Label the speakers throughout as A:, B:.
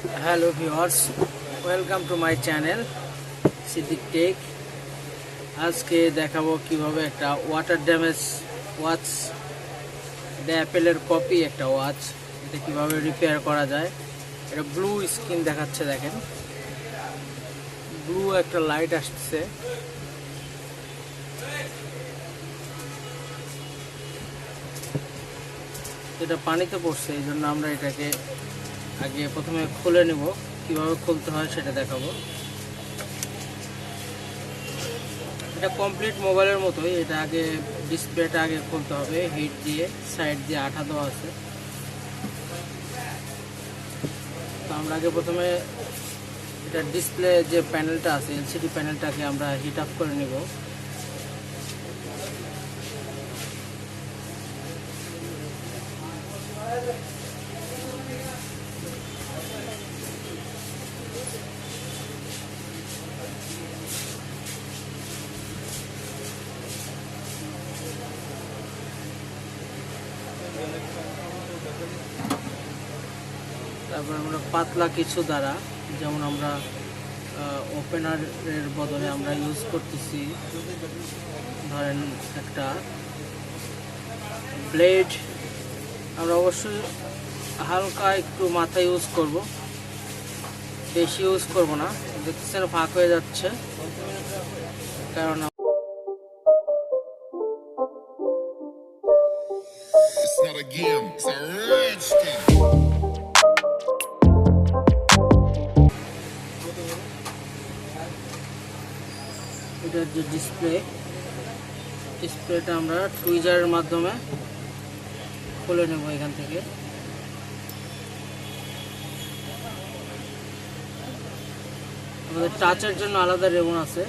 A: Hello viewers, welcome to my channel Siddique tech. আজকে দেখাবো কিভাবে একটা ওয়াটার ড্যামেজ ওয়াচ, এটা অ্যাপেলের কপি একটা ওয়াচ, এটা কিভাবে রিপেয়ার করা যায়। এটা ব্লু স্ক্রিন দেখাচ্ছে, দেখেন ব্লু একটা লাইট আসছে। এটা পানিতে পড়ছে, এই জন্য আমরা এটাকে আগে প্রথমে খুলে নিব, কিভাবে খুলতে হয় সেটা দেখাবো। এটা কমপ্লিট মোবাইলের মতোই, এটা আগে ডিসপ্লেটা আগে খুলতে হবে, হিট দিয়ে সাইড দিয়ে আঠা দেওয়া আছে। তো আমরা আগে প্রথমে এটা ডিসপ্লে যে প্যানেলটা আছে, এলসিডি প্যানেলটাকে আমরা হিট আপ করে নিব। তারপর আমরা পাতলা কিছু দ্বারা, যেমন আমরা ওপেনারের বদলে আমরা ইউজ করতেছি ধরেন একটা ব্লেড, আমরা অবশ্যই হালকা একটু মাথা ইউজ করব, বেশি ইউজ করব না। দেখতেছেন ফাঁক হয়ে যাচ্ছে, কারণ
B: It's not a game, it's a rich thing.
A: এটার যে ডিসপ্লেটা আমরা টুইজারের মাধ্যমে খুলে নেব এখান থেকে। আমাদের টাচের জন্য আলাদা রেবন আছে।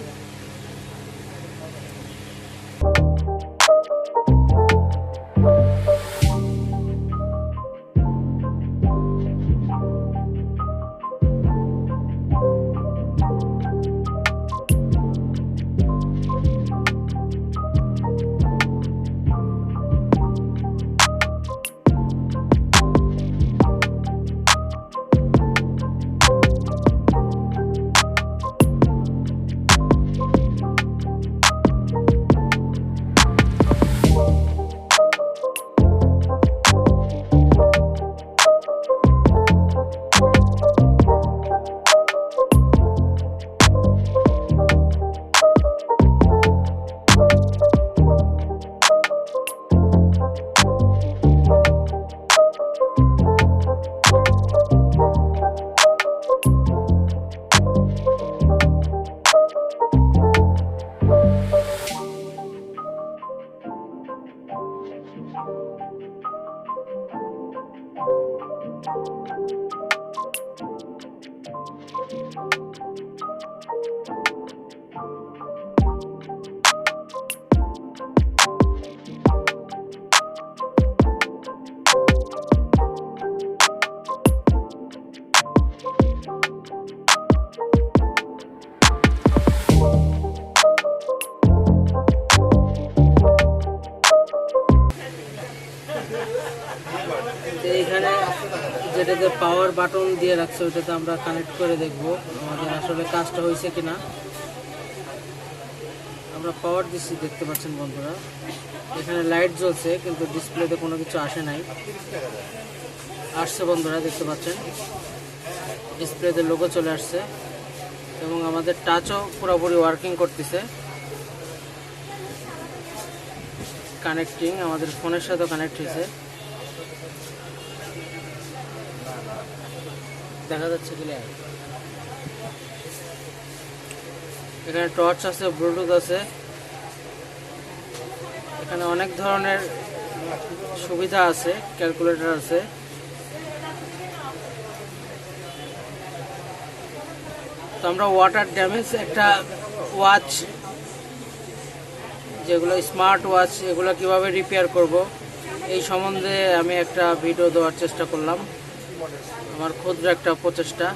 A: এইখানে যেটাতে পাওয়ার বাটন দিয়ে রাখছে, ওইটাতে আমরা কানেক্ট করে দেখব আমাদের আসলে কাজটা হয়েছে কিনা। আমরা পাওয়ার দিচ্ছি, দেখতে পাচ্ছেন বন্ধুরা, এখানে লাইট জ্বলছে কিন্তু ডিসপ্লেতে কোনো কিছু আসে নাই। আসছে বন্ধুরা, দেখতে পাচ্ছেন ডিসপ্লেতে লোগো চলে আসছে এবং আমাদের টাচও পুরোপুরি ওয়ার্কিং করতেছে। কানেক্টিং আমাদের ফোনের সাথে কানেক্ট হয়েছে, দেখা যাচ্ছে ক্লিয়ার। এখানে টর্চ আছে, ব্লুটুথ আছে, এখানে অনেক ধরনের সুবিধা আছে, ক্যালকুলেটর আছে। তো আমরা ওয়াটার ড্যামেজ একটা ওয়াচ, যেগুলো স্মার্ট ওয়াচ, এগুলো কিভাবে রিপেয়ার করব এই সম্বন্ধে আমি একটা ভিডিও দেওয়ার চেষ্টা করলাম, আমার ক্ষুদ্র একটা প্রচেষ্টা।